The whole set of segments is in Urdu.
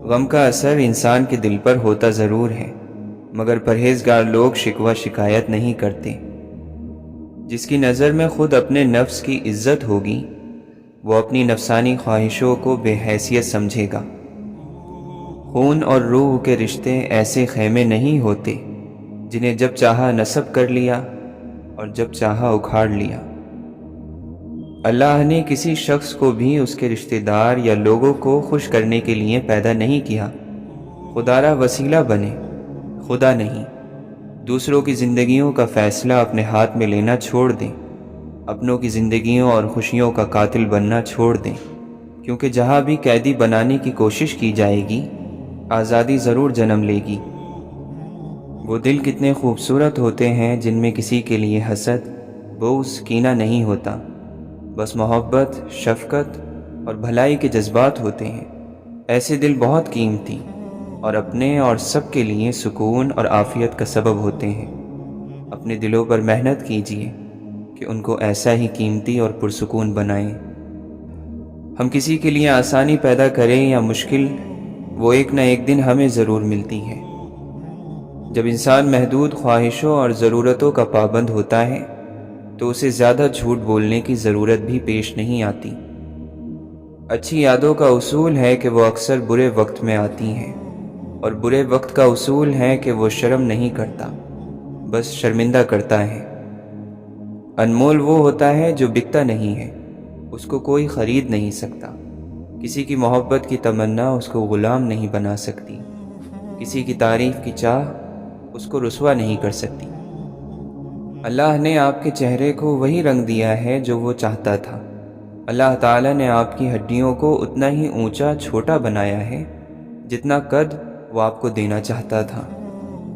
غم کا اثر انسان کے دل پر ہوتا ضرور ہے، مگر پرہیزگار لوگ شکوہ شکایت نہیں کرتے۔ جس کی نظر میں خود اپنے نفس کی عزت ہوگی، وہ اپنی نفسانی خواہشوں کو بے حیثیت سمجھے گا۔ خون اور روح کے رشتے ایسے خیمے نہیں ہوتے جنہیں جب چاہا نصب کر لیا اور جب چاہا اکھاڑ لیا۔ اللہ نے کسی شخص کو بھی اس کے رشتہ دار یا لوگوں کو خوش کرنے کے لیے پیدا نہیں کیا۔ خدا را وسیلہ بنے، خدا نہیں۔ دوسروں کی زندگیوں کا فیصلہ اپنے ہاتھ میں لینا چھوڑ دیں، اپنوں کی زندگیوں اور خوشیوں کا قاتل بننا چھوڑ دیں، کیونکہ جہاں بھی قیدی بنانے کی کوشش کی جائے گی، آزادی ضرور جنم لے گی۔ وہ دل کتنے خوبصورت ہوتے ہیں جن میں کسی کے لیے حسد، بغض، کینہ نہیں ہوتا، بس محبت، شفقت اور بھلائی کے جذبات ہوتے ہیں۔ ایسے دل بہت قیمتی اور اپنے اور سب کے لیے سکون اور عافیت کا سبب ہوتے ہیں۔ اپنے دلوں پر محنت کیجیے کہ ان کو ایسا ہی قیمتی اور پرسکون بنائیں۔ ہم کسی کے لیے آسانی پیدا کریں یا مشکل، وہ ایک نہ ایک دن ہمیں ضرور ملتی ہے۔ جب انسان محدود خواہشوں اور ضرورتوں کا پابند ہوتا ہے تو اسے زیادہ جھوٹ بولنے کی ضرورت بھی پیش نہیں آتی۔ اچھی یادوں کا اصول ہے کہ وہ اکثر برے وقت میں آتی ہیں، اور برے وقت کا اصول ہے کہ وہ شرم نہیں کرتا، بس شرمندہ کرتا ہے۔ انمول وہ ہوتا ہے جو بکتا نہیں ہے، اس کو کوئی خرید نہیں سکتا۔ کسی کی محبت کی تمنا اس کو غلام نہیں بنا سکتی، کسی کی تعریف کی چاہ اس کو رسوا نہیں کر سکتی۔ اللہ نے آپ کے چہرے کو وہی رنگ دیا ہے جو وہ چاہتا تھا۔ اللہ تعالیٰ نے آپ کی ہڈیوں کو اتنا ہی اونچا چھوٹا بنایا ہے جتنا قد وہ آپ کو دینا چاہتا تھا۔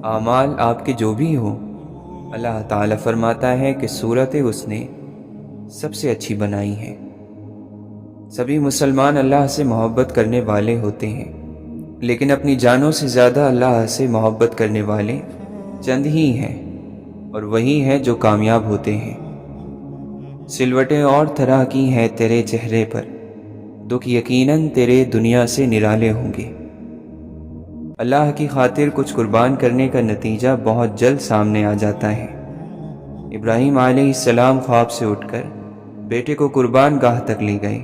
اعمال آپ کے جو بھی ہوں، اللہ تعالیٰ فرماتا ہے کہ صورتیں اس نے سب سے اچھی بنائی ہیں۔ سبھی مسلمان اللہ سے محبت کرنے والے ہوتے ہیں، لیکن اپنی جانوں سے زیادہ اللہ سے محبت کرنے والے چند ہی ہیں، اور وہی ہیں جو کامیاب ہوتے ہیں۔ سلوٹیں اور طرح کی ہیں تیرے چہرے پر، دکھ یقیناً تیرے دنیا سے نرالے ہوں گے۔ اللہ کی خاطر کچھ قربان کرنے کا نتیجہ بہت جلد سامنے آ جاتا ہے۔ ابراہیم علیہ السلام خواب سے اٹھ کر بیٹے کو قربان گاہ تک لے گئے۔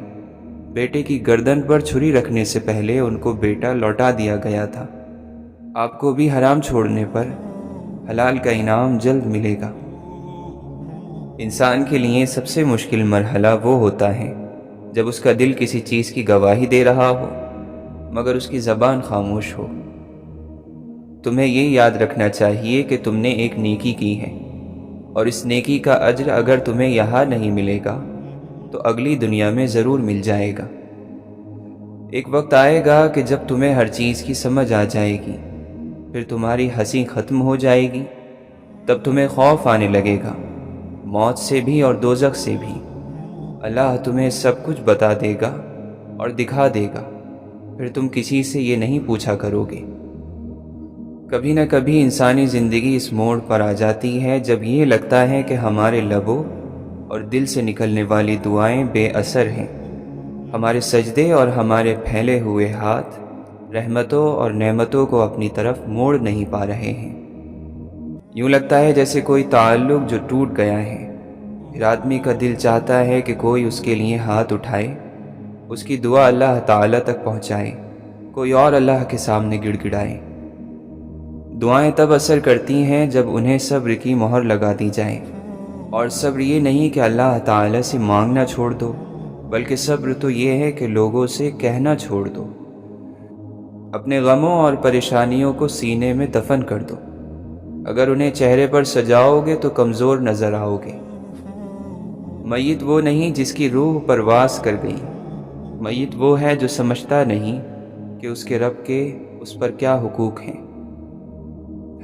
بیٹے کی گردن پر چھری رکھنے سے پہلے ان کو بیٹا لوٹا دیا گیا تھا۔ آپ کو بھی حرام چھوڑنے پر حلال کا انعام جلد ملے گا۔ انسان کے لیے سب سے مشکل مرحلہ وہ ہوتا ہے جب اس کا دل کسی چیز کی گواہی دے رہا ہو مگر اس کی زبان خاموش ہو۔ تمہیں یہ یاد رکھنا چاہیے کہ تم نے ایک نیکی کی ہے، اور اس نیکی کا اجر اگر تمہیں یہاں نہیں ملے گا تو اگلی دنیا میں ضرور مل جائے گا۔ ایک وقت آئے گا کہ جب تمہیں ہر چیز کی سمجھ آ جائے گی، پھر تمہاری ہنسی ختم ہو جائے گی، تب تمہیں خوف آنے لگے گا، موت سے بھی اور دوزخ سے بھی۔ اللہ تمہیں سب کچھ بتا دے گا اور دکھا دے گا، پھر تم کسی سے یہ نہیں پوچھا کرو گے۔ کبھی نہ کبھی انسانی زندگی اس موڑ پر آ جاتی ہے جب یہ لگتا ہے کہ ہمارے لبوں اور دل سے نکلنے والی دعائیں بے اثر ہیں، ہمارے سجدے اور ہمارے پھیلے ہوئے ہاتھ رحمتوں اور نعمتوں کو اپنی طرف موڑ نہیں پا رہے ہیں۔ یوں لگتا ہے جیسے کوئی تعلق جو ٹوٹ گیا ہے۔ پھر آدمی کا دل چاہتا ہے کہ کوئی اس کے لیے ہاتھ اٹھائے، اس کی دعا اللہ تعالیٰ تک پہنچائے، کوئی اور اللہ کے سامنے گڑ گڑائے۔ دعائیں تب اثر کرتی ہیں جب انہیں صبر کی مہر لگا دی جائے، اور صبر یہ نہیں کہ اللہ تعالیٰ سے مانگنا چھوڑ دو، بلکہ صبر تو یہ ہے کہ لوگوں سے کہنا چھوڑ دو۔ اپنے غموں اور پریشانیوں کو سینے میں دفن کر دو۔ اگر انہیں چہرے پر سجاؤ گے تو کمزور نظر آؤ گے۔ میت وہ نہیں جس کی روح پرواز کر گئی، میت وہ ہے جو سمجھتا نہیں کہ اس کے رب کے اس پر کیا حقوق ہیں۔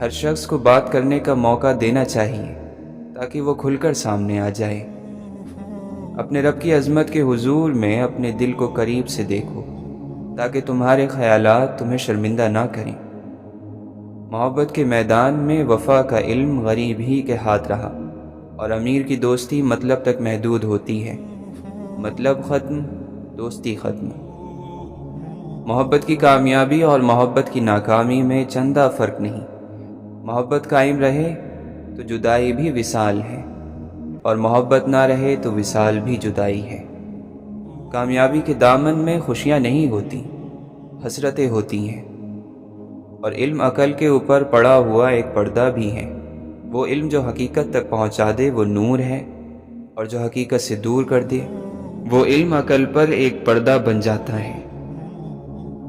ہر شخص کو بات کرنے کا موقع دینا چاہیے تاکہ وہ کھل کر سامنے آ جائے۔ اپنے رب کی عظمت کے حضور میں اپنے دل کو قریب سے دیکھو تاکہ تمہارے خیالات تمہیں شرمندہ نہ کریں۔ محبت کے میدان میں وفا کا علم غریب ہی کے ہاتھ رہا، اور امیر کی دوستی مطلب تک محدود ہوتی ہے، مطلب ختم، دوستی ختم۔ محبت کی کامیابی اور محبت کی ناکامی میں چندہ فرق نہیں۔ محبت قائم رہے تو جدائی بھی وصال ہے، اور محبت نہ رہے تو وصال بھی جدائی ہے۔ کامیابی کے دامن میں خوشیاں نہیں ہوتی، حسرتیں ہوتی ہیں، اور علم عقل کے اوپر پڑا ہوا ایک پردہ بھی ہے۔ وہ علم جو حقیقت تک پہنچا دے وہ نور ہے، اور جو حقیقت سے دور کر دے وہ علم عقل پر ایک پردہ بن جاتا ہے۔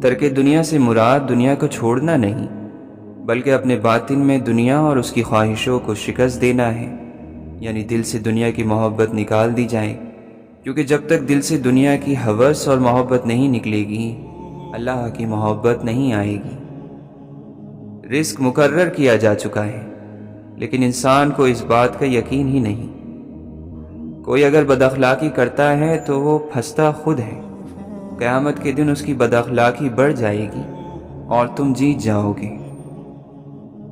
ترک دنیا سے مراد دنیا کو چھوڑنا نہیں، بلکہ اپنے باطن میں دنیا اور اس کی خواہشوں کو شکست دینا ہے، یعنی دل سے دنیا کی محبت نکال دی جائے، کیونکہ جب تک دل سے دنیا کی ہوس اور محبت نہیں نکلے گی اللہ کی محبت نہیں آئے گی۔ رزق مقرر کیا جا چکا ہے، لیکن انسان کو اس بات کا یقین ہی نہیں۔ کوئی اگر بد اخلاقی کرتا ہے تو وہ پھنستا خود ہے، قیامت کے دن اس کی بد اخلاقی بڑھ جائے گی اور تم جیت جاؤ گے۔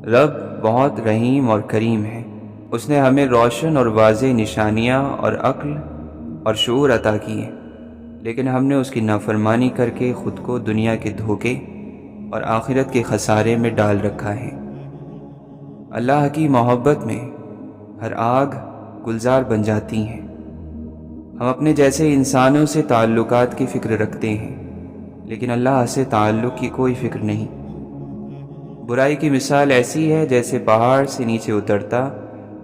رب بہت رحیم اور کریم ہے، اس نے ہمیں روشن اور واضح نشانیاں اور عقل اور شعور عطا کیے، لیکن ہم نے اس کی نافرمانی کر کے خود کو دنیا کے دھوکے اور آخرت کے خسارے میں ڈال رکھا ہے۔ اللہ کی محبت میں ہر آگ گلزار بن جاتی ہے۔ ہم اپنے جیسے انسانوں سے تعلقات کی فکر رکھتے ہیں، لیکن اللہ سے تعلق کی کوئی فکر نہیں۔ برائی کی مثال ایسی ہے جیسے پہاڑ سے نیچے اترتا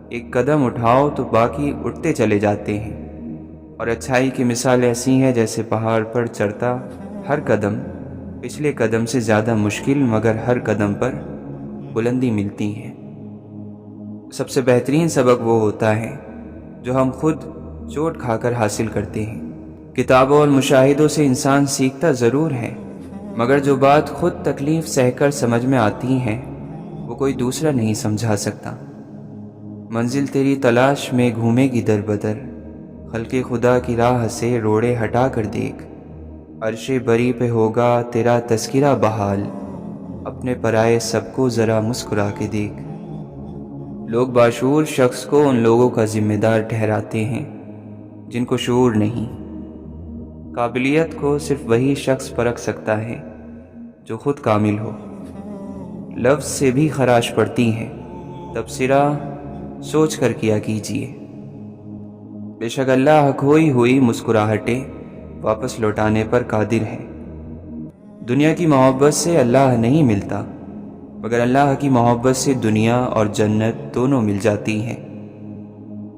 ایک قدم اٹھاؤ تو باقی اٹھتے چلے جاتے ہیں، اور اچھائی کی مثال ایسی ہے جیسے پہاڑ پر چڑھتا ہر قدم پچھلے قدم سے زیادہ مشکل مگر ہر قدم پر بلندی ملتی ہے۔ سب سے بہترین سبق وہ ہوتا ہے جو ہم خود چوٹ کھا کر حاصل کرتے ہیں۔ کتابوں اور مشاہدوں سے انسان سیکھتا ضرور ہے، مگر جو بات خود تکلیف سہ کر سمجھ میں آتی ہے وہ کوئی دوسرا نہیں سمجھا سکتا۔ منزل تیری تلاش میں گھومے گی در بدر، خلق خدا کی راہ سے روڑے ہٹا کر دیکھ، عرش بری پہ ہوگا تیرا تذکرہ بحال، اپنے پرائے سب کو ذرا مسکرا کے دیکھ۔ لوگ باشعور شخص کو ان لوگوں کا ذمہ دار ٹھہراتے ہیں جن کو شعور نہیں۔ قابلیت کو صرف وہی شخص پرکھ سکتا ہے جو خود کامل ہو۔ لفظ سے بھی خراش پڑتی ہے، تبصرہ سوچ کر کیا کیجیے۔ بے شک اللہ کھوئی ہوئی مسکراہٹیں واپس لوٹانے پر قادر ہے۔ دنیا کی محبت سے اللہ نہیں ملتا، مگر اللہ کی محبت سے دنیا اور جنت دونوں مل جاتی ہیں۔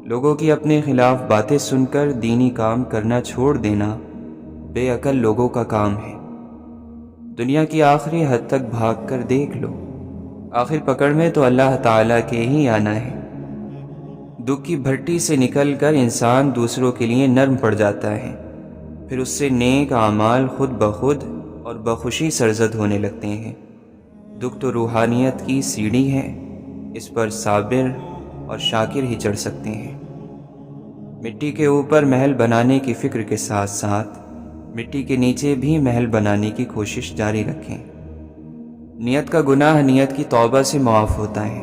لوگوں کی اپنے خلاف باتیں سن کر دینی کام کرنا چھوڑ دینا بے عقل لوگوں کا کام ہے۔ دنیا کی آخری حد تک بھاگ کر دیکھ لو، آخر پکڑ میں تو اللہ تعالیٰ کے ہی آنا ہے۔ دکھ کی بھٹی سے نکل کر انسان دوسروں کے لیے نرم پڑ جاتا ہے، پھر اس سے نیک اعمال خود بخود اور بخوشی سرزد ہونے لگتے ہیں۔ دکھ تو روحانیت کی سیڑھی ہے، اس پر صابر اور شاکر ہی چڑھ سکتے ہیں۔ مٹی کے اوپر محل بنانے کی فکر کے ساتھ ساتھ مٹی کے نیچے بھی محل بنانے کی کوشش جاری رکھیں۔ نیت کا گناہ نیت کی توبہ سے معاف ہوتا ہے،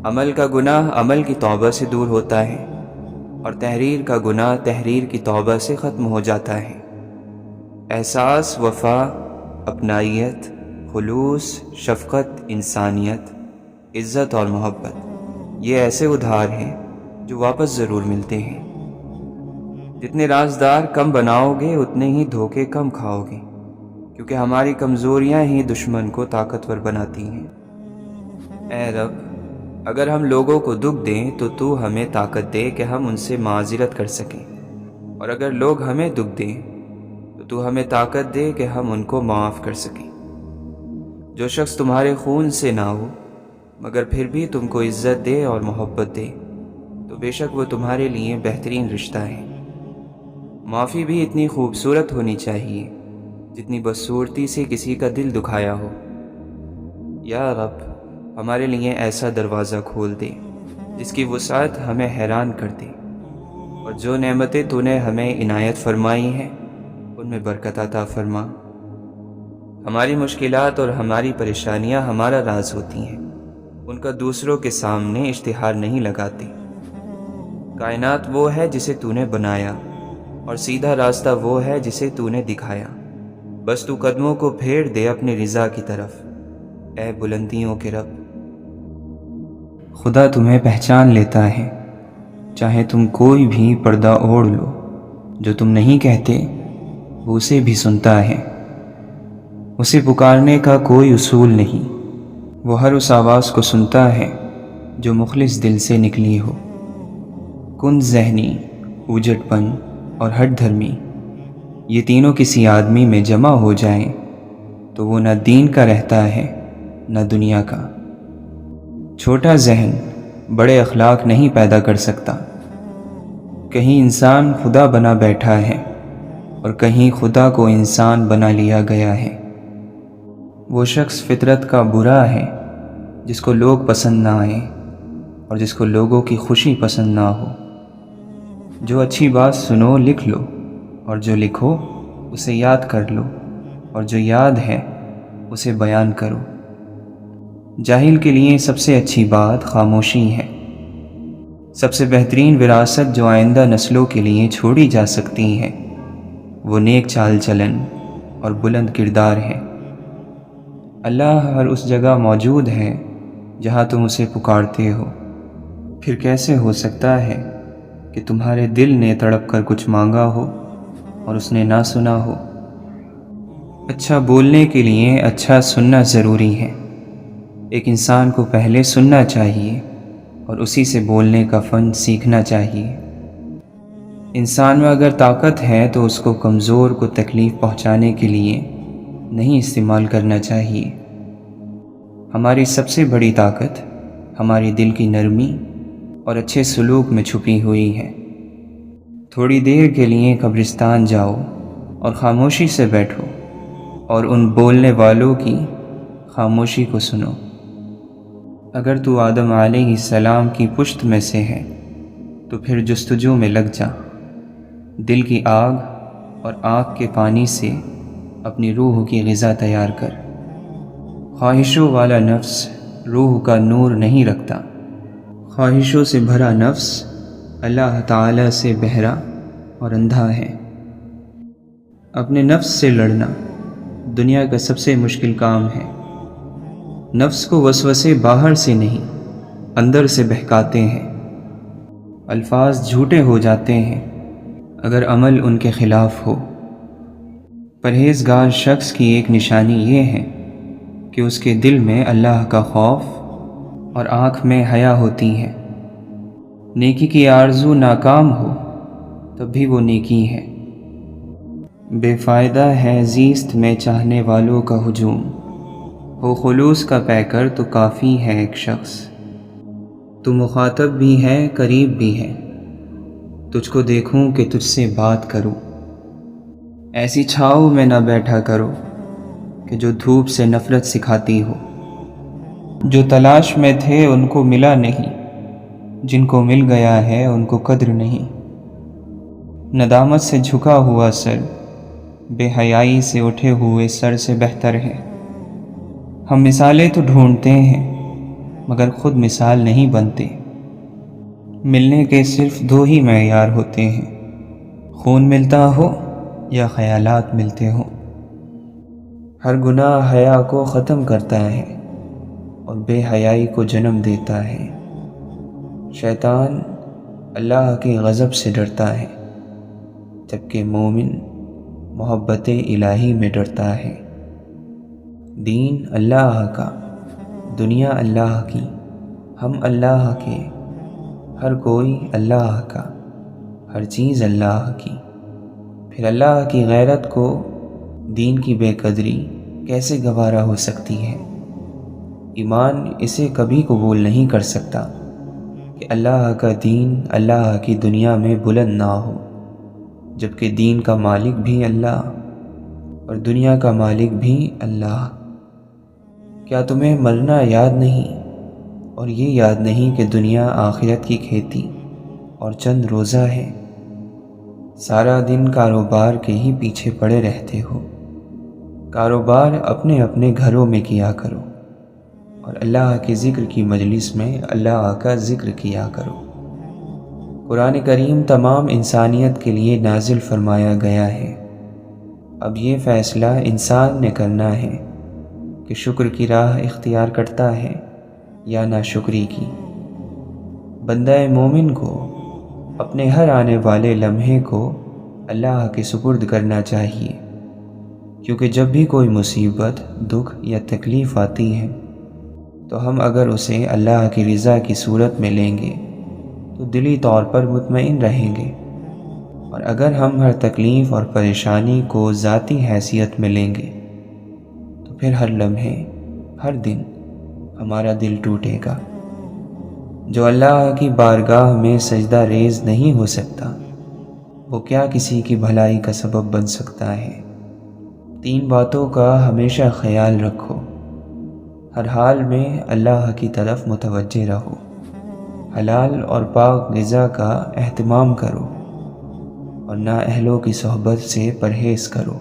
عمل کا گناہ عمل کی توبہ سے دور ہوتا ہے، اور تحریر کا گناہ تحریر کی توبہ سے ختم ہو جاتا ہے۔ احساس، وفا، اپنائیت، خلوص، شفقت، انسانیت، عزت اور محبت یہ ایسے ادھار ہیں جو واپس ضرور ملتے ہیں۔ جتنے رازدار کم بناؤ گے اتنے ہی دھوکے کم کھاؤ گے، کیونکہ ہماری کمزوریاں ہی دشمن کو طاقتور بناتی ہیں۔ اے رب، اگر ہم لوگوں کو دکھ دیں تو تو ہمیں طاقت دے کہ ہم ان سے معذرت کر سکیں، اور اگر لوگ ہمیں دکھ دیں تو تو ہمیں طاقت دے کہ ہم ان کو معاف کر سکیں۔ جو شخص تمہارے خون سے نہ ہو مگر پھر بھی تم کو عزت دے اور محبت دے تو بے شک وہ تمہارے لیے بہترین رشتہ ہے۔ معافی بھی اتنی خوبصورت ہونی چاہیے جتنی بدصورتی سے کسی کا دل دکھایا ہو۔ یا رب، ہمارے لیے ایسا دروازہ کھول دے جس کی وسعت ہمیں حیران کر دے، اور جو نعمتیں تو نے ہمیں عنایت فرمائی ہیں ان میں برکت عطا فرما۔ ہماری مشکلات اور ہماری پریشانیاں ہمارا راز ہوتی ہیں، ان کا دوسروں کے سامنے اشتہار نہیں لگاتے۔ کائنات وہ ہے جسے تو نے بنایا، اور سیدھا راستہ وہ ہے جسے تو نے دکھایا۔ بس تو قدموں کو پھیر دے اپنی رضا کی طرف، اے بلندیوں کے رب۔ خدا تمہیں پہچان لیتا ہے، چاہے تم کوئی بھی پردہ اوڑھ لو، جو تم نہیں کہتے وہ اسے بھی سنتا ہے۔ اسے پکارنے کا کوئی اصول نہیں، وہ ہر اس آواز کو سنتا ہے جو مخلص دل سے نکلی ہو۔ کن ذہنی، اوجٹ پن اور ہٹ دھرمی، یہ تینوں کسی آدمی میں جمع ہو جائیں تو وہ نہ دین کا رہتا ہے نہ دنیا کا۔ چھوٹا ذہن بڑے اخلاق نہیں پیدا کر سکتا۔ کہیں انسان خدا بنا بیٹھا ہے اور کہیں خدا کو انسان بنا لیا گیا ہے۔ وہ شخص فطرت کا برا ہے جس کو لوگ پسند نہ آئیں اور جس کو لوگوں کی خوشی پسند نہ ہو۔ جو اچھی بات سنو لکھ لو، اور جو لکھو اسے یاد کر لو، اور جو یاد ہے اسے بیان کرو۔ جاہل کے لیے سب سے اچھی بات خاموشی ہے۔ سب سے بہترین وراثت جو آئندہ نسلوں کے لیے چھوڑی جا سکتی ہے وہ نیک چال چلن اور بلند کردار ہے۔ اللہ ہر اس جگہ موجود ہے جہاں تم اسے پکارتے ہو۔ پھر کیسے ہو سکتا ہے کہ تمہارے دل نے تڑپ کر کچھ مانگا ہو اور اس نے نہ سنا ہو؟ اچھا بولنے کے لیے اچھا سننا ضروری ہے۔ ایک انسان کو پہلے سننا چاہیے اور اسی سے بولنے کا فن سیکھنا چاہیے۔ انسان میں اگر طاقت ہے تو اس کو کمزور کو تکلیف پہنچانے کے لیے نہیں استعمال کرنا چاہیے۔ ہماری سب سے بڑی طاقت ہماری دل کی نرمی اور اچھے سلوک میں چھپی ہوئی ہے۔ تھوڑی دیر کے لیے قبرستان جاؤ اور خاموشی سے بیٹھو اور ان بولنے والوں کی خاموشی کو سنو۔ اگر تو آدم علیہ السلام کی پشت میں سے ہے تو پھر جستجو میں لگ جا۔ دل کی آگ اور آنکھ کے پانی سے اپنی روح کی غذا تیار کر۔ خواہشوں والا نفس روح کا نور نہیں رکھتا۔ خواہشوں سے بھرا نفس اللہ تعالی سے بہرا اور اندھا ہے۔ اپنے نفس سے لڑنا دنیا کا سب سے مشکل کام ہے۔ نفس کو وسوسے باہر سے نہیں اندر سے بہکاتے ہیں۔ الفاظ جھوٹے ہو جاتے ہیں اگر عمل ان کے خلاف ہو۔ پرہیزگار شخص کی ایک نشانی یہ ہے کہ اس کے دل میں اللہ کا خوف اور آنکھ میں حیا ہوتی ہے۔ نیکی کی آرزو ناکام ہو تب بھی وہ نیکی ہے۔ بے فائدہ ہے زیست میں چاہنے والوں کا ہجوم، ہو خلوص کا پیکر تو کافی ہے ایک شخص۔ تو مخاطب بھی ہے قریب بھی ہے، تجھ کو دیکھوں کہ تجھ سے بات کروں۔ ایسی چھاؤں میں نہ بیٹھا کرو کہ جو دھوپ سے نفرت سکھاتی ہو۔ جو تلاش میں تھے ان کو ملا نہیں، جن کو مل گیا ہے ان کو قدر نہیں۔ ندامت سے جھکا ہوا سر بے حیائی سے اٹھے ہوئے سر سے بہتر ہے۔ ہم مثالیں تو ڈھونڈتے ہیں مگر خود مثال نہیں بنتے۔ ملنے کے صرف دو ہی معیار ہوتے ہیں، خون ملتا ہو یا خیالات ملتے ہوں۔ ہر گناہ حیا کو ختم کرتا ہے اور بے حیائی کو جنم دیتا ہے۔ شیطان اللہ کے غضب سے ڈرتا ہے جبکہ مومن محبت الہی میں ڈرتا ہے۔ دین اللہ کا، دنیا اللہ کی، ہم اللہ کے، ہر کوئی اللہ کا، ہر چیز اللہ کی۔ پھر اللہ کی غیرت کو دین کی بے قدری کیسے گوارا ہو سکتی ہے؟ ایمان اسے کبھی قبول نہیں کر سکتا کہ اللہ کا دین اللہ کی دنیا میں بلند نہ ہو، جبکہ دین کا مالک بھی اللہ اور دنیا کا مالک بھی اللہ۔ کیا تمہیں مرنا یاد نہیں اور یہ یاد نہیں کہ دنیا آخرت کی کھیتی اور چند روزہ ہے؟ سارا دن کاروبار کے ہی پیچھے پڑے رہتے ہو۔ کاروبار اپنے اپنے گھروں میں کیا کرو اور اللہ کے ذکر کی مجلس میں اللہ کا ذکر کیا کرو۔ قرآن کریم تمام انسانیت کے لیے نازل فرمایا گیا ہے۔ اب یہ فیصلہ انسان نے کرنا ہے کہ شکر کی راہ اختیار کرتا ہے یا ناشکری کی۔ بندہ مومن کو اپنے ہر آنے والے لمحے کو اللہ کے سپرد کرنا چاہیے، کیونکہ جب بھی کوئی مصیبت، دکھ یا تکلیف آتی ہے تو ہم اگر اسے اللہ کی رضا کی صورت میں لیں گے تو دلی طور پر مطمئن رہیں گے، اور اگر ہم ہر تکلیف اور پریشانی کو ذاتی حیثیت میں لیں گے تو پھر ہر لمحے، ہر دن ہمارا دل ٹوٹے گا۔ جو اللہ کی بارگاہ میں سجدہ ریز نہیں ہو سکتا، وہ کیا کسی کی بھلائی کا سبب بن سکتا ہے؟ 3 باتوں کا ہمیشہ خیال رکھو۔ ہر حال میں اللہ کی طرف متوجہ رہو، حلال اور پاک غذا کا اہتمام کرو، اور نااہلوں کی صحبت سے پرہیز کرو۔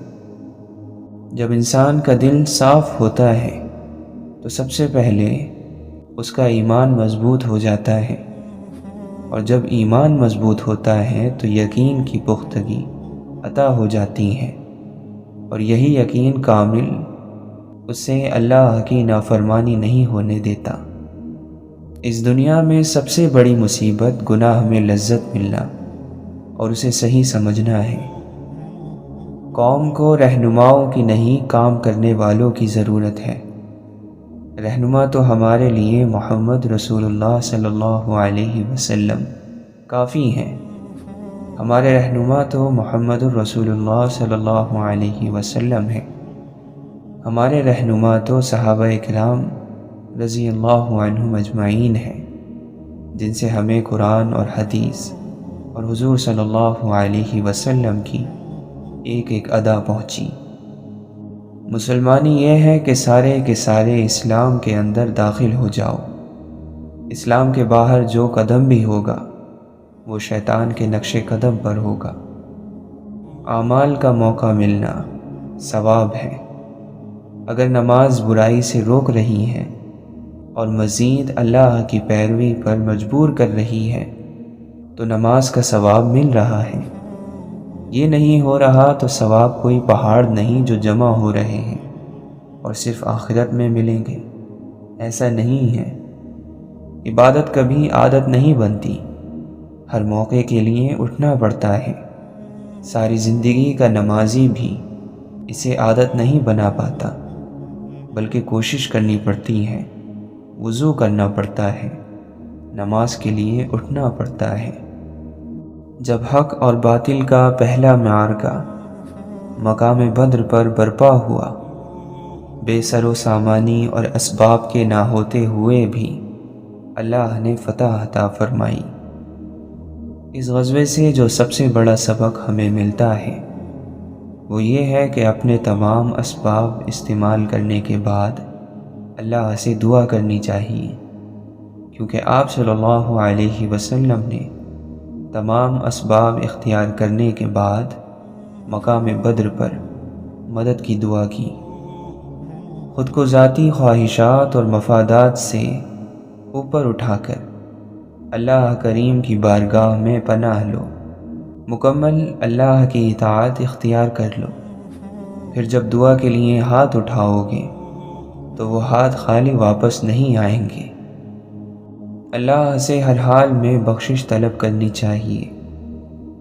جب انسان کا دل صاف ہوتا ہے تو سب سے پہلے اس کا ایمان مضبوط ہو جاتا ہے، اور جب ایمان مضبوط ہوتا ہے تو یقین کی پختگی عطا ہو جاتی ہے، اور یہی یقین کامل اسے اللہ کی نافرمانی نہیں ہونے دیتا۔ اس دنیا میں سب سے بڑی مصیبت گناہ میں لذت ملنا اور اسے صحیح سمجھنا ہے۔ قوم کو رہنماؤں کی نہیں، کام کرنے والوں کی ضرورت ہے۔ رہنما تو ہمارے لیے محمد رسول اللہ صلی اللہ علیہ وسلم کافی ہیں۔ ہمارے رہنما تو محمد رسول اللہ صلی اللہ علیہ وسلم ہیں۔ ہمارے رہنما تو صحابہ کرام رضی اللہ عنہم اجمعین ہیں، جن سے ہمیں قرآن اور حدیث اور حضور صلی اللہ علیہ وسلم کی ایک ایک ادا پہنچی۔ مسلمانی یہ ہے کہ سارے کے سارے اسلام کے اندر داخل ہو جاؤ۔ اسلام کے باہر جو قدم بھی ہوگا وہ شیطان کے نقش قدم پر ہوگا۔ اعمال کا موقع ملنا ثواب ہے۔ اگر نماز برائی سے روک رہی ہے اور مزید اللہ کی پیروی پر مجبور کر رہی ہے تو نماز کا ثواب مل رہا ہے۔ یہ نہیں ہو رہا تو ثواب کوئی پہاڑ نہیں جو جمع ہو رہے ہیں اور صرف آخرت میں ملیں گے، ایسا نہیں ہے۔ عبادت کبھی عادت نہیں بنتی، ہر موقع کے لیے اٹھنا پڑتا ہے۔ ساری زندگی کا نمازی بھی اسے عادت نہیں بنا پاتا، بلکہ کوشش کرنی پڑتی ہے، وضو کرنا پڑتا ہے، نماز کے لیے اٹھنا پڑتا ہے۔ جب حق اور باطل کا پہلا معرکہ مقام بدر پر برپا ہوا، بے سر و سامانی اور اسباب کے نہ ہوتے ہوئے بھی اللہ نے فتح عطا فرمائی۔ اس غزوے سے جو سب سے بڑا سبق ہمیں ملتا ہے وہ یہ ہے کہ اپنے تمام اسباب استعمال کرنے کے بعد اللہ سے دعا کرنی چاہیے، کیونکہ آپ صلی اللہ علیہ وسلم نے تمام اسباب اختیار کرنے کے بعد مقام بدر پر مدد کی دعا کی۔ خود کو ذاتی خواہشات اور مفادات سے اوپر اٹھا کر اللہ کریم کی بارگاہ میں پناہ لو، مکمل اللہ کی اطاعت اختیار کر لو۔ پھر جب دعا کے لیے ہاتھ اٹھاؤ گے تو وہ ہاتھ خالی واپس نہیں آئیں گے۔ اللہ سے ہر حال میں بخشش طلب کرنی چاہیے،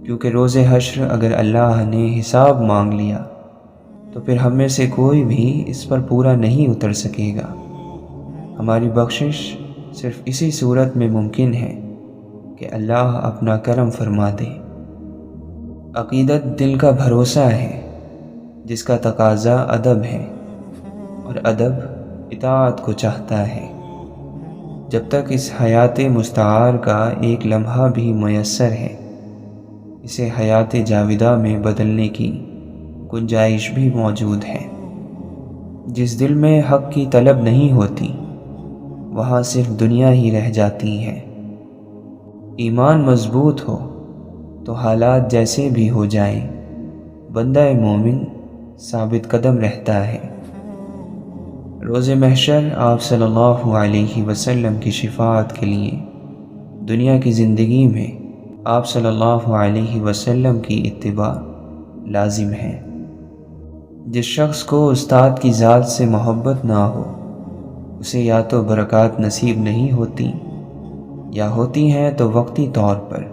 کیونکہ روز حشر اگر اللہ نے حساب مانگ لیا تو پھر ہم میں سے کوئی بھی اس پر پورا نہیں اتر سکے گا۔ ہماری بخشش صرف اسی صورت میں ممکن ہے کہ اللہ اپنا کرم فرما دے۔ عقیدت دل کا بھروسہ ہے جس کا تقاضا ادب ہے، اور ادب اطاعت کو چاہتا ہے۔ جب تک اس حیات مستعار کا ایک لمحہ بھی میسر ہے، اسے حیات جاودہ میں بدلنے کی گنجائش بھی موجود ہے۔ جس دل میں حق کی طلب نہیں ہوتی وہاں صرف دنیا ہی رہ جاتی ہے۔ ایمان مضبوط ہو تو حالات جیسے بھی ہو جائیں بندہ مومن ثابت قدم رہتا ہے۔ روز محشر آپ صلی اللہ علیہ وسلم کی شفاعت کے لیے دنیا کی زندگی میں آپ صلی اللہ علیہ وسلم کی اتباع لازم ہے۔ جس شخص کو استاد کی ذات سے محبت نہ ہو اسے یا تو برکات نصیب نہیں ہوتی یا ہوتی ہیں تو وقتی طور پر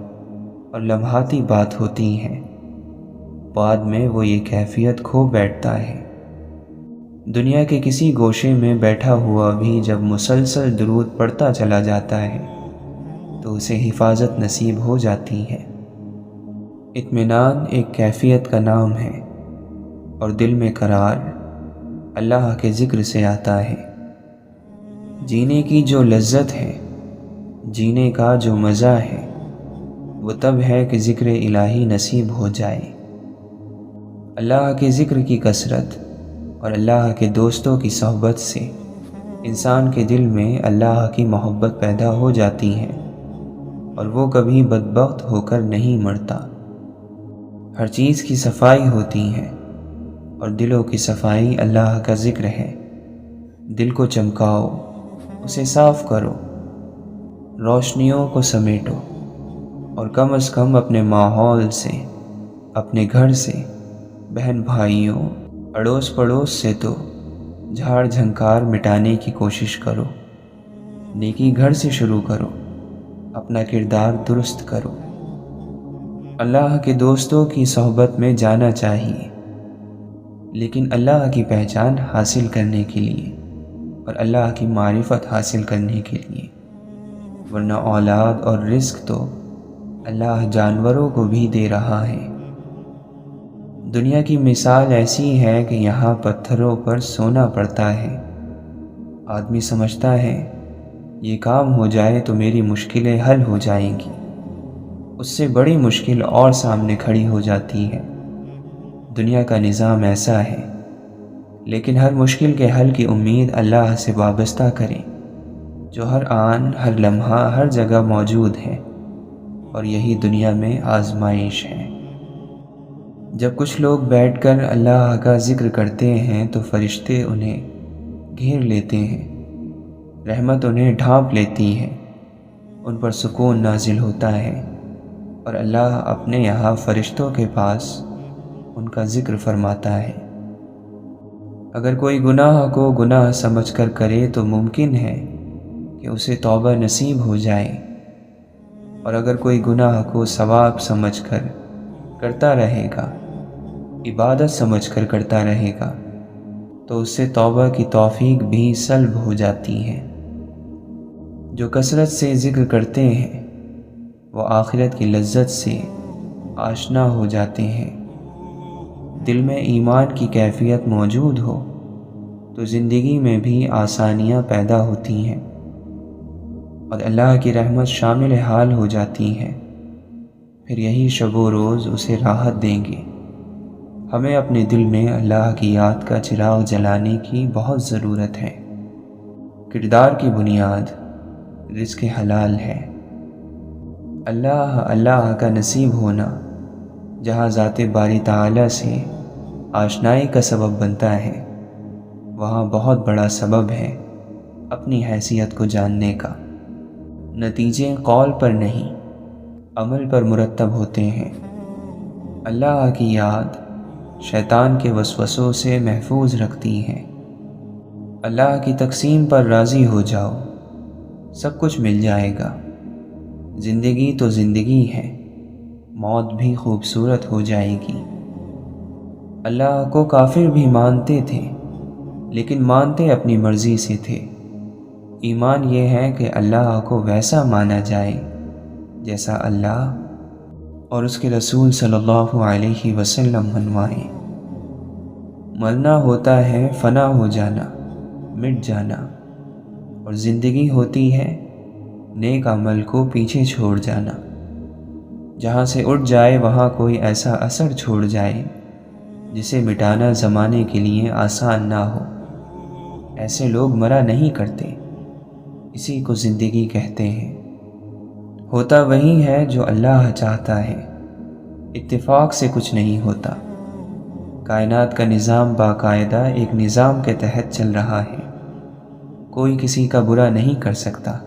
اور لمحاتی بات ہوتی ہیں، بعد میں وہ یہ کیفیت کھو بیٹھتا ہے۔ دنیا کے کسی گوشے میں بیٹھا ہوا بھی جب مسلسل درود پڑھتا چلا جاتا ہے تو اسے حفاظت نصیب ہو جاتی ہے۔ اطمینان ایک کیفیت کا نام ہے اور دل میں قرار اللہ کے ذکر سے آتا ہے۔ جینے کی جو لذت ہے، جینے کا جو مزہ ہے، وہ تب ہے کہ ذکر الہی نصیب ہو جائے۔ اللہ کے ذکر کی کثرت اور اللہ کے دوستوں کی صحبت سے انسان کے دل میں اللہ کی محبت پیدا ہو جاتی ہے اور وہ کبھی بدبخت ہو کر نہیں مرتا۔ ہر چیز کی صفائی ہوتی ہے اور دلوں کی صفائی اللہ کا ذکر ہے۔ دل کو چمکاؤ، اسے صاف کرو، روشنیوں کو سمیٹو اور کم از کم اپنے ماحول سے، اپنے گھر سے، بہن بھائیوں، اڑوس پڑوس سے تو جھاڑ جھنکار مٹانے کی کوشش کرو۔ نیکی گھر سے شروع کرو، اپنا کردار درست کرو۔ اللہ کے دوستوں کی صحبت میں جانا چاہیے، لیکن اللہ کی پہچان حاصل کرنے کے لیے اور اللہ کی معرفت حاصل کرنے کے لیے، ورنہ اولاد اور رزق تو اللہ جانوروں کو بھی دے رہا ہے۔ دنیا کی مثال ایسی ہے کہ یہاں پتھروں پر سونا پڑتا ہے۔ آدمی سمجھتا ہے یہ کام ہو جائے تو میری مشکلیں حل ہو جائیں گی، اس سے بڑی مشکل اور سامنے کھڑی ہو جاتی ہے۔ دنیا کا نظام ایسا ہے، لیکن ہر مشکل کے حل کی امید اللہ سے وابستہ کریں، جو ہر آن ہر لمحہ ہر جگہ موجود ہے، اور یہی دنیا میں آزمائش ہے۔ جب کچھ لوگ بیٹھ کر اللہ کا ذکر کرتے ہیں تو فرشتے انہیں گھیر لیتے ہیں، رحمت انہیں ڈھانپ لیتی ہے، ان پر سکون نازل ہوتا ہے، اور اللہ اپنے یہاں فرشتوں کے پاس ان کا ذکر فرماتا ہے۔ اگر کوئی گناہ کو گناہ سمجھ کر کرے تو ممکن ہے کہ اسے توبہ نصیب ہو جائے، اور اگر کوئی گناہ کو ثواب سمجھ کر کرتا رہے گا، عبادت سمجھ کر کرتا رہے گا، تو اس سے توبہ کی توفیق بھی سلب ہو جاتی ہے۔ جو کثرت سے ذکر کرتے ہیں وہ آخرت کی لذت سے آشنا ہو جاتے ہیں۔ دل میں ایمان کی کیفیت موجود ہو تو زندگی میں بھی آسانیاں پیدا ہوتی ہیں اور اللہ کی رحمت شامل حال ہو جاتی ہے۔ پھر یہی شب و روز اسے راحت دیں گے۔ ہمیں اپنے دل میں اللہ کی یاد کا چراغ جلانے کی بہت ضرورت ہے۔ کردار کی بنیاد رزق حلال ہے۔ اللہ کا نصیب ہونا جہاں ذات باری تعالیٰ سے آشنائی کا سبب بنتا ہے، وہاں بہت بڑا سبب ہے اپنی حیثیت کو جاننے کا۔ نتیجے قول پر نہیں، عمل پر مرتب ہوتے ہیں۔ اللہ کی یاد شیطان کے وسوسوں سے محفوظ رکھتی ہے۔ اللہ کی تقسیم پر راضی ہو جاؤ، سب کچھ مل جائے گا۔ زندگی تو زندگی ہے، موت بھی خوبصورت ہو جائے گی۔ اللہ کو کافر بھی مانتے تھے، لیکن مانتے اپنی مرضی سے تھے۔ ایمان یہ ہے کہ اللہ کو ویسا مانا جائے جیسا اللہ اور اس کے رسول صلی اللہ علیہ وسلم منوائیں۔ مرنا ہوتا ہے فنا ہو جانا، مٹ جانا، اور زندگی ہوتی ہے نیک عمل کو پیچھے چھوڑ جانا۔ جہاں سے اٹھ جائے وہاں کوئی ایسا اثر چھوڑ جائے جسے مٹانا زمانے کے لیے آسان نہ ہو۔ ایسے لوگ مرا نہیں کرتے، اسی کو زندگی کہتے ہیں۔ ہوتا وہی ہے جو اللہ چاہتا ہے، اتفاق سے کچھ نہیں ہوتا۔ کائنات کا نظام باقاعدہ ایک نظام کے تحت چل رہا ہے۔ کوئی کسی کا برا نہیں کر سکتا،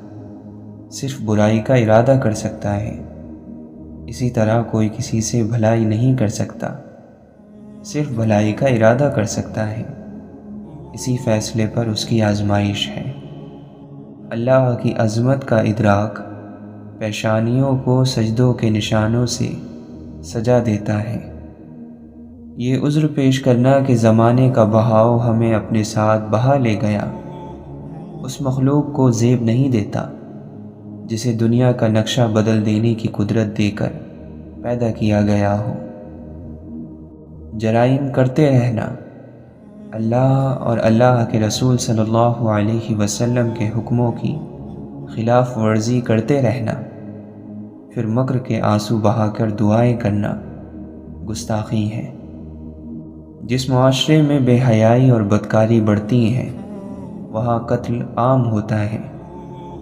صرف برائی کا ارادہ کر سکتا ہے۔ اسی طرح کوئی کسی سے بھلائی نہیں کر سکتا، صرف بھلائی کا ارادہ کر سکتا ہے۔ اسی فیصلے پر اس کی آزمائش ہے۔ اللہ کی عظمت کا ادراک پیشانیوں کو سجدوں کے نشانوں سے سجا دیتا ہے۔ یہ عذر پیش کرنا کہ زمانے کا بہاؤ ہمیں اپنے ساتھ بہا لے گیا، اس مخلوق کو زیب نہیں دیتا جسے دنیا کا نقشہ بدل دینے کی قدرت دے کر پیدا کیا گیا ہو۔ جرائم کرتے رہنا، اللہ اور اللہ کے رسول صلی اللہ علیہ وسلم کے حکموں کی خلاف ورزی کرتے رہنا، پھر مکر کے آنسو بہا کر دعائیں کرنا گستاخی ہے۔ جس معاشرے میں بے حیائی اور بدکاری بڑھتی ہے وہاں قتل عام ہوتا ہے،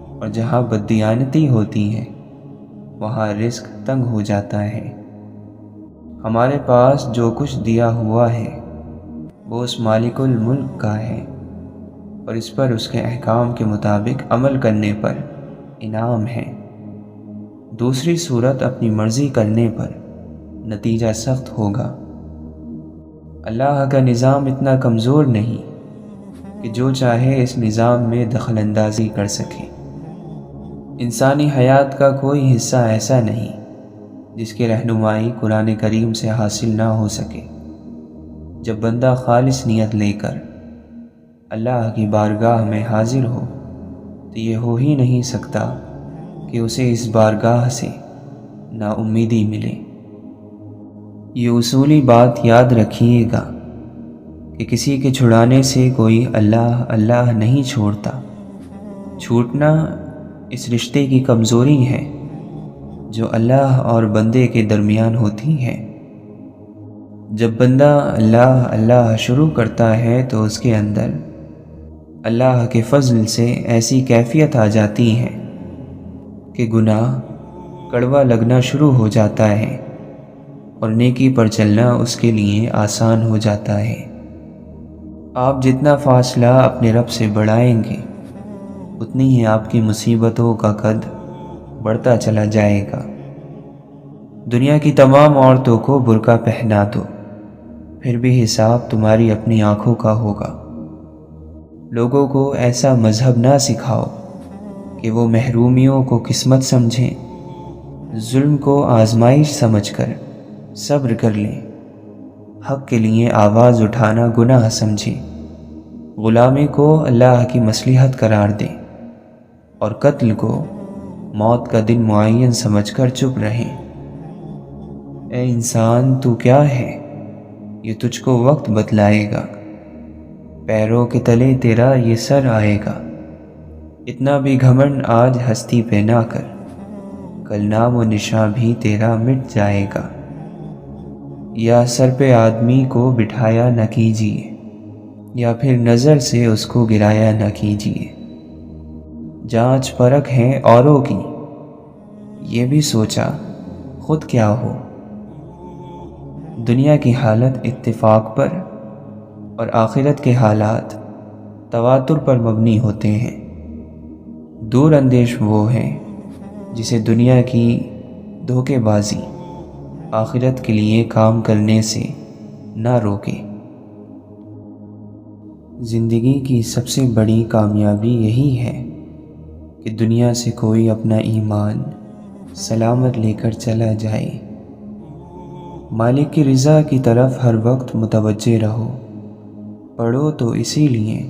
اور جہاں بددیانتی ہوتی ہے وہاں رزق تنگ ہو جاتا ہے۔ ہمارے پاس جو کچھ دیا ہوا ہے وہ اس مالک الملک کا ہے، اور اس پر اس کے احکام کے مطابق عمل کرنے پر انعام ہے۔ دوسری صورت اپنی مرضی کرنے پر نتیجہ سخت ہوگا۔ اللہ کا نظام اتنا کمزور نہیں کہ جو چاہے اس نظام میں دخل اندازی کر سکے۔ انسانی حیات کا کوئی حصہ ایسا نہیں جس کی رہنمائی قرآن کریم سے حاصل نہ ہو سکے۔ جب بندہ خالص نیت لے کر اللہ کی بارگاہ میں حاضر ہو تو یہ ہو ہی نہیں سکتا کہ اسے اس بارگاہ سے نا امیدی ملے۔ یہ اصولی بات یاد رکھیے گا کہ کسی کے چھڑانے سے کوئی اللہ اللہ نہیں چھوڑتا۔ چھوٹنا اس رشتے کی کمزوری ہے جو اللہ اور بندے کے درمیان ہوتی ہے۔ جب بندہ اللہ اللہ شروع کرتا ہے تو اس کے اندر اللہ کے فضل سے ایسی کیفیت آ جاتی ہے کہ گناہ کڑوا لگنا شروع ہو جاتا ہے اور نیکی پر چلنا اس کے لیے آسان ہو جاتا ہے۔ آپ جتنا فاصلہ اپنے رب سے بڑھائیں گے اتنی ہی آپ کی مصیبتوں کا قد بڑھتا چلا جائے گا۔ دنیا کی تمام عورتوں کو برقع پہنا دو، پھر بھی حساب تمہاری اپنی آنکھوں کا ہوگا۔ لوگوں کو ایسا مذہب نہ سکھاؤ کہ وہ محرومیوں کو قسمت سمجھیں، ظلم کو آزمائش سمجھ کر صبر کر لیں، حق کے لیے آواز اٹھانا گناہ سمجھیں، غلامی کو اللہ کی مصلحت قرار دیں، اور قتل کو موت کا دن معین سمجھ کر چپ رہیں۔ اے انسان، تو کیا ہے یہ تجھ کو وقت بتلائے گا، پیروں کے تلے تیرا یہ سر آئے گا۔ اتنا بھی گھمنڈ آج ہستی پہ نہ کر، کل نام و نشاں بھی تیرا مٹ جائے گا۔ یا سر پہ آدمی کو بٹھایا نہ کیجیے، یا پھر نظر سے اس کو گرایا نہ کیجیے۔ جانچ پرکھ ہے اوروں کی، یہ بھی سوچا خود کیا ہو۔ دنیا کی حالت اتفاق پر اور آخرت کے حالات تواتر پر مبنی ہوتے ہیں۔ دور اندیش وہ ہے جسے دنیا کی دھوکے بازی آخرت کے لیے کام کرنے سے نہ روکے۔ زندگی کی سب سے بڑی کامیابی یہی ہے کہ دنیا سے کوئی اپنا ایمان سلامت لے کر چلا جائے۔ مالک کی رضا کی طرف ہر وقت متوجہ رہو، پڑھو تو اسی لیے،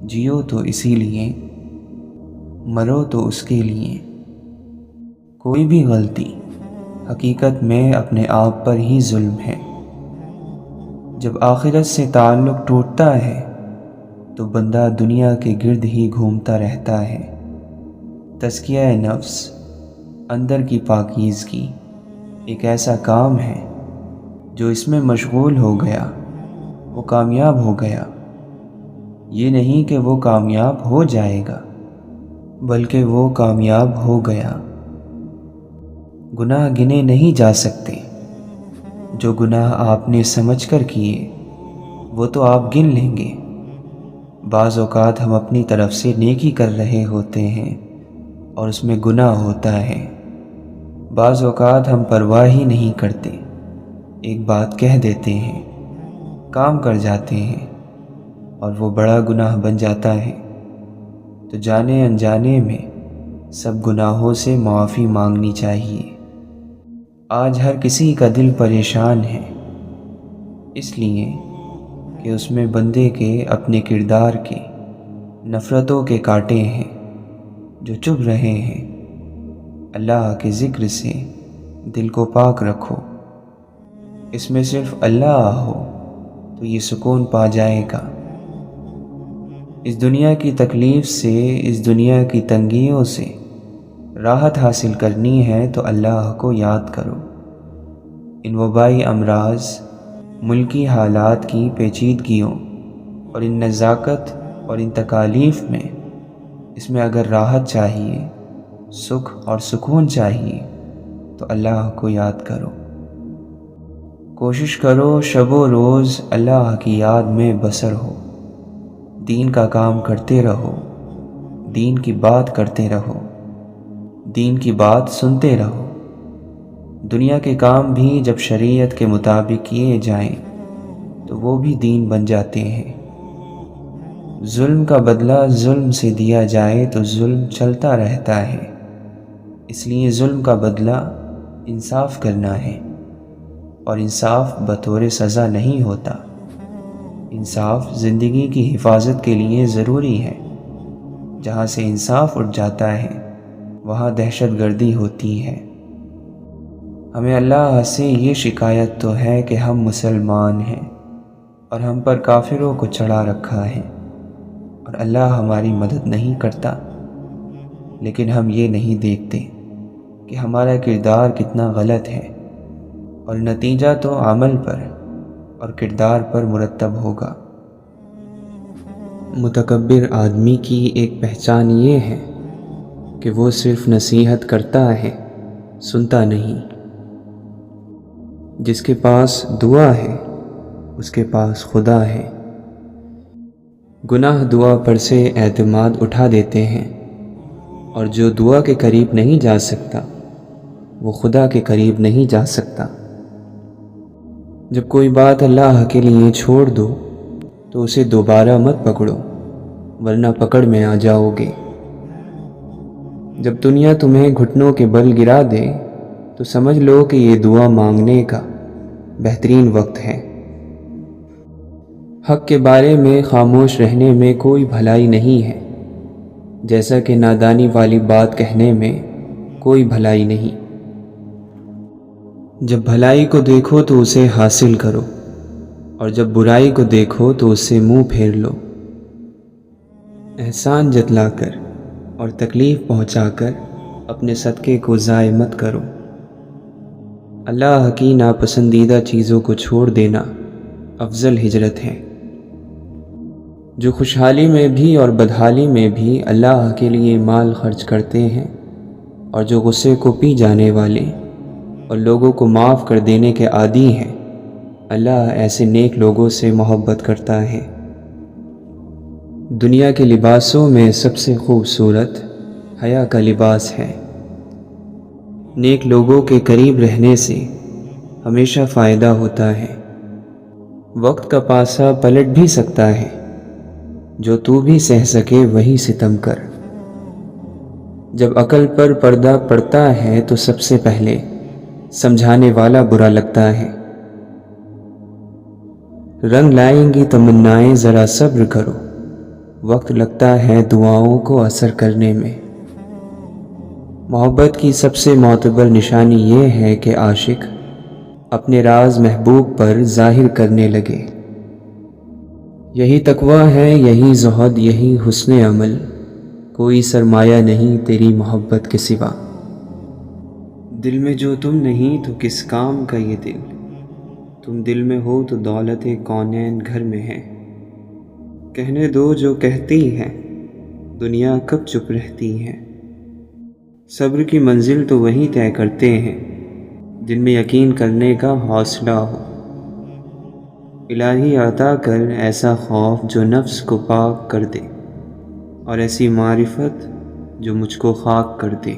جیو تو اسی لیے، مرو تو اس کے لیے۔ کوئی بھی غلطی حقیقت میں اپنے آپ پر ہی ظلم ہے۔ جب آخرت سے تعلق ٹوٹتا ہے تو بندہ دنیا کے گرد ہی گھومتا رہتا ہے۔ تزکیہ نفس، اندر کی پاکیزگی، ایک ایسا کام ہے جو اس میں مشغول ہو گیا وہ کامیاب ہو گیا۔ یہ نہیں کہ وہ کامیاب ہو جائے گا، بلکہ وہ کامیاب ہو گیا۔ گناہ گنے نہیں جا سکتے، جو گناہ آپ نے سمجھ کر کیے وہ تو آپ گن لیں گے۔ بعض اوقات ہم اپنی طرف سے نیکی کر رہے ہوتے ہیں اور اس میں گناہ ہوتا ہے۔ بعض اوقات ہم پرواہ ہی نہیں کرتے، ایک بات کہہ دیتے ہیں کام کر جاتے ہیں اور وہ بڑا گناہ بن جاتا ہے تو جانے انجانے میں سب گناہوں سے معافی مانگنی چاہیے۔ آج ہر کسی کا دل پریشان ہے، اس لیے کہ اس میں بندے کے اپنے کردار کے نفرتوں کے کانٹے ہیں جو چبھ رہے ہیں۔ اللہ کے ذکر سے دل کو پاک رکھو، اس میں صرف اللہ ہو تو یہ سکون پا جائے گا۔ اس دنیا کی تکلیف سے، اس دنیا کی تنگیوں سے راحت حاصل کرنی ہے تو اللہ کو یاد کرو۔ ان وبائی امراض، ملکی حالات کی پیچیدگیوں اور ان نزاکت اور ان تکالیف میں، اس میں اگر راحت چاہیے، سکھ اور سکون چاہیے تو اللہ کو یاد کرو۔ کوشش کرو شب و روز اللہ کی یاد میں بسر ہو، دین کا کام کرتے رہو، دین کی بات کرتے رہو، دین کی بات سنتے رہو۔ دنیا کے کام بھی جب شریعت کے مطابق کیے جائیں تو وہ بھی دین بن جاتے ہیں۔ ظلم کا بدلہ ظلم سے دیا جائے تو ظلم چلتا رہتا ہے، اس لیے ظلم کا بدلہ انصاف کرنا ہے، اور انصاف بطور سزا نہیں ہوتا۔ انصاف زندگی کی حفاظت کے لیے ضروری ہے۔ جہاں سے انصاف اٹھ جاتا ہے وہاں دہشت گردی ہوتی ہے۔ ہمیں اللہ سے یہ شکایت تو ہے کہ ہم مسلمان ہیں اور ہم پر کافروں کو چڑھا رکھا ہے اور اللہ ہماری مدد نہیں کرتا، لیکن ہم یہ نہیں دیکھتے کہ ہمارا کردار کتنا غلط ہے، اور نتیجہ تو عمل پر اور کردار پر مرتب ہوگا۔ متکبر آدمی کی ایک پہچان یہ ہے کہ وہ صرف نصیحت کرتا ہے، سنتا نہیں۔ جس کے پاس دعا ہے اس کے پاس خدا ہے۔ گناہ دعا پر سے اعتماد اٹھا دیتے ہیں، اور جو دعا کے قریب نہیں جا سکتا وہ خدا کے قریب نہیں جا سکتا۔ جب کوئی بات اللہ کے لیے چھوڑ دو تو اسے دوبارہ مت پکڑو، ورنہ پکڑ میں آ جاؤ گے۔ جب دنیا تمہیں گھٹنوں کے بل گرا دے تو سمجھ لو کہ یہ دعا مانگنے کا بہترین وقت ہے۔ حق کے بارے میں خاموش رہنے میں کوئی بھلائی نہیں ہے، جیسا کہ نادانی والی بات کہنے میں کوئی بھلائی نہیں۔ جب بھلائی کو دیکھو تو اسے حاصل کرو، اور جب برائی کو دیکھو تو اس سے منہ پھیر لو۔ احسان جتلا کر اور تکلیف پہنچا کر اپنے صدقے کو ضائع مت کرو۔ اللہ کی ناپسندیدہ چیزوں کو چھوڑ دینا افضل ہجرت ہے۔ جو خوشحالی میں بھی اور بدحالی میں بھی اللہ کے لیے مال خرچ کرتے ہیں، اور جو غصے کو پی جانے والے اور لوگوں کو معاف کر دینے کے عادی ہیں، اللہ ایسے نیک لوگوں سے محبت کرتا ہے۔ دنیا کے لباسوں میں سب سے خوبصورت حیا کا لباس ہے۔ نیک لوگوں کے قریب رہنے سے ہمیشہ فائدہ ہوتا ہے۔ وقت کا پاسا پلٹ بھی سکتا ہے، جو تو بھی سہ سکے وہی ستم کر۔ جب عقل پر پردہ پڑتا ہے تو سب سے پہلے سمجھانے والا برا لگتا ہے۔ رنگ لائیں گی تمنائیں، ذرا صبر کرو، وقت لگتا ہے دعاؤں کو اثر کرنے میں۔ محبت کی سب سے معتبر نشانی یہ ہے کہ عاشق اپنے راز محبوب پر ظاہر کرنے لگے۔ یہی تقویٰ ہے، یہی زہد، یہی حسن عمل، کوئی سرمایہ نہیں تیری محبت کے سوا۔ دل میں جو تم نہیں تو کس کام کا یہ دل، تم دل میں ہو تو دولت کونین گھر میں ہے۔ کہنے دو جو کہتی ہے، دنیا کب چپ رہتی ہے۔ صبر کی منزل تو وہی طے کرتے ہیں جن میں یقین کرنے کا حوصلہ ہو۔ الہی عطا کر ایسا خوف جو نفس کو پاک کر دے، اور ایسی معرفت جو مجھ کو خاک کر دے۔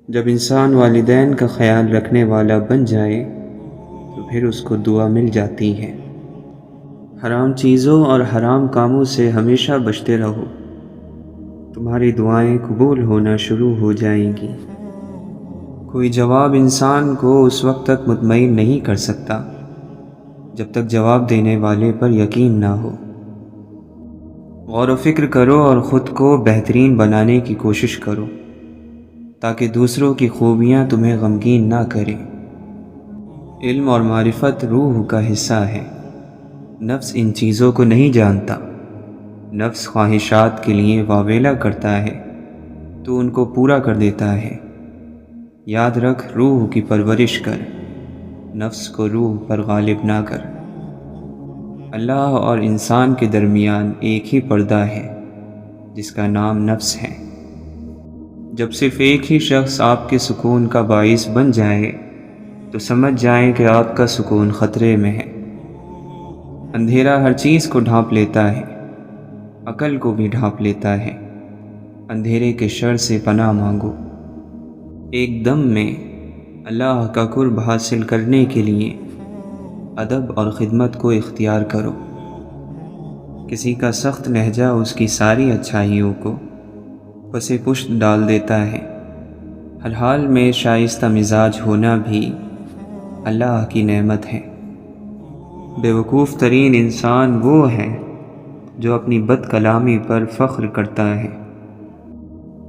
جب انسان والدین کا خیال رکھنے والا بن جائے تو پھر اس کو دعا مل جاتی ہے۔ حرام چیزوں اور حرام کاموں سے ہمیشہ بچتے رہو، تمہاری دعائیں قبول ہونا شروع ہو جائیں گی۔ کوئی جواب انسان کو اس وقت تک مطمئن نہیں کر سکتا جب تک جواب دینے والے پر یقین نہ ہو۔ غور و فکر کرو اور خود کو بہترین بنانے کی کوشش کرو تاکہ دوسروں کی خوبیاں تمہیں غمگین نہ کریں۔ علم اور معرفت روح کا حصہ ہے، نفس ان چیزوں کو نہیں جانتا۔ نفس خواہشات کے لیے واویلا کرتا ہے تو ان کو پورا کر دیتا ہے۔ یاد رکھ، روح کی پرورش کر، نفس کو روح پر غالب نہ کر۔ اللہ اور انسان کے درمیان ایک ہی پردہ ہے جس کا نام نفس ہے۔ جب صرف ایک ہی شخص آپ کے سکون کا باعث بن جائے تو سمجھ جائیں کہ آپ کا سکون خطرے میں ہے۔ اندھیرا ہر چیز کو ڈھانپ لیتا ہے، عقل کو بھی ڈھانپ لیتا ہے۔ اندھیرے کے شر سے پناہ مانگو۔ ایک دم میں اللہ کا قرب حاصل کرنے کے لیے ادب اور خدمت کو اختیار کرو۔ کسی کا سخت لہجہ اس کی ساری اچھائیوں کو پس پشت ڈال دیتا ہے۔ ہر حال میں شائستہ مزاج ہونا بھی اللہ کی نعمت ہے۔ بیوقوف ترین انسان وہ ہے جو اپنی بد کلامی پر فخر کرتا ہے۔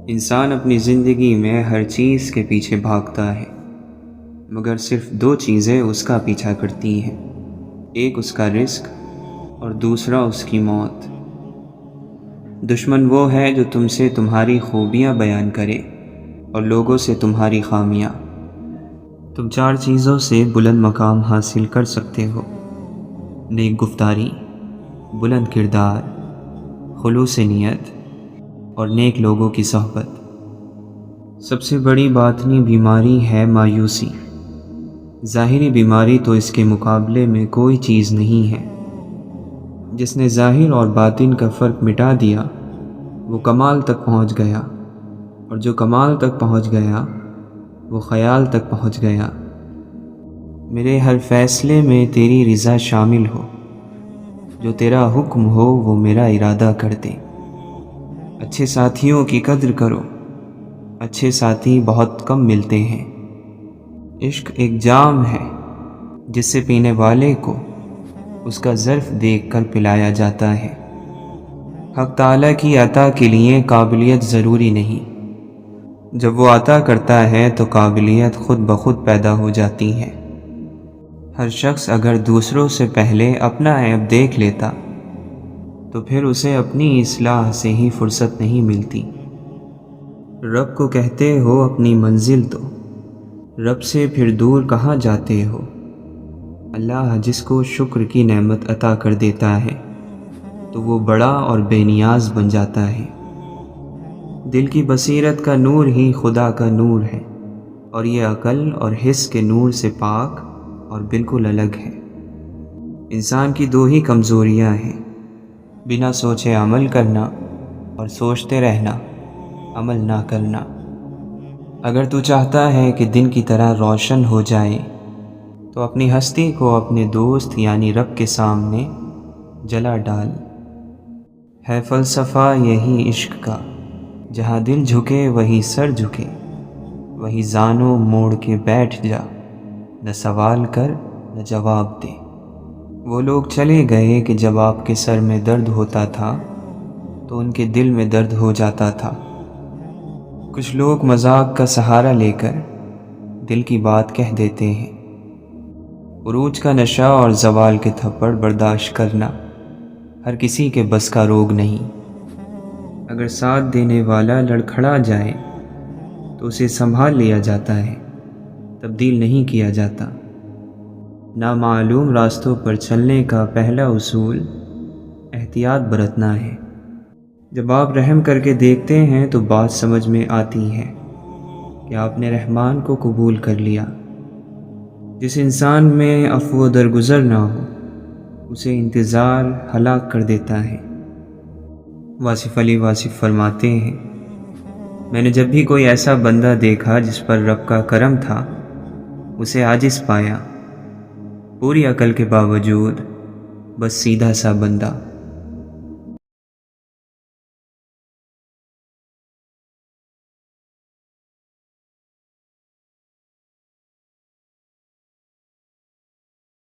انسان اپنی زندگی میں ہر چیز کے پیچھے بھاگتا ہے، مگر صرف دو چیزیں اس کا پیچھا کرتی ہیں، ایک اس کا رزق اور دوسرا اس کی موت۔ دشمن وہ ہے جو تم سے تمہاری خوبیاں بیان کرے اور لوگوں سے تمہاری خامیاں۔ تم چار چیزوں سے بلند مقام حاصل کر سکتے ہو: نیک گفتاری، بلند کردار، خلوص نیت اور نیک لوگوں کی صحبت۔ سب سے بڑی باطنی بیماری ہے مایوسی۔ ظاہری بیماری تو اس کے مقابلے میں کوئی چیز نہیں ہے۔ جس نے ظاہر اور باطن کا فرق مٹا دیا وہ کمال تک پہنچ گیا، اور جو کمال تک پہنچ گیا وہ خیال تک پہنچ گیا۔ میرے ہر فیصلے میں تیری رضا شامل ہو، جو تیرا حکم ہو وہ میرا ارادہ کر دے۔ اچھے ساتھیوں کی قدر کرو، اچھے ساتھی بہت کم ملتے ہیں۔ عشق ایک جام ہے جس سے پینے والے کو اس کا ظرف دیکھ کر پلایا جاتا ہے۔ حق تعالیٰ کی عطا کے لیے قابلیت ضروری نہیں، جب وہ عطا کرتا ہے تو قابلیت خود بخود پیدا ہو جاتی ہے۔ ہر شخص اگر دوسروں سے پہلے اپنا عیب دیکھ لیتا تو پھر اسے اپنی اصلاح سے ہی فرصت نہیں ملتی۔ رب کو کہتے ہو اپنی منزل تو، رب سے پھر دور کہاں جاتے ہو؟ اللہ جس کو شکر کی نعمت عطا کر دیتا ہے تو وہ بڑا اور بے نیاز بن جاتا ہے۔ دل کی بصیرت کا نور ہی خدا کا نور ہے، اور یہ عقل اور حس کے نور سے پاک اور بالکل الگ ہے۔ انسان کی دو ہی کمزوریاں ہیں: بنا سوچے عمل کرنا اور سوچتے رہنا عمل نہ کرنا۔ اگر تو چاہتا ہے کہ دن کی طرح روشن ہو جائے تو اپنی ہستی کو اپنے دوست یعنی رب کے سامنے جلا ڈال۔ ہے فلسفہ یہی عشق کا، جہاں دل جھکے وہی سر جھکے، وہی زانوں موڑ کے بیٹھ جا، نہ سوال کر نہ جواب دے۔ وہ لوگ چلے گئے کہ جب آپ کے سر میں درد ہوتا تھا تو ان کے دل میں درد ہو جاتا تھا۔ کچھ لوگ مذاق کا سہارا لے کر دل کی بات کہہ دیتے ہیں۔ عروج کا نشہ اور زوال کے تھپڑ برداشت کرنا ہر کسی کے بس کا روگ نہیں۔ اگر ساتھ دینے والا لڑکھڑا جائے تو اسے سنبھال لیا جاتا ہے، تبدیل نہیں کیا جاتا۔ نامعلوم راستوں پر چلنے کا پہلا اصول احتیاط برتنا ہے۔ جب آپ رحم کر کے دیکھتے ہیں تو بات سمجھ میں آتی ہے کہ آپ نے رحمان کو قبول کر لیا۔ جس انسان میں عفو و درگزر نہ ہو اسے انتظار ہلاک کر دیتا ہے۔ واصف علی واصف فرماتے ہیں، میں نے جب بھی کوئی ایسا بندہ دیکھا جس پر رب کا کرم تھا اسے عاجز پایا، پوری عقل کے باوجود بس سیدھا سا بندہ۔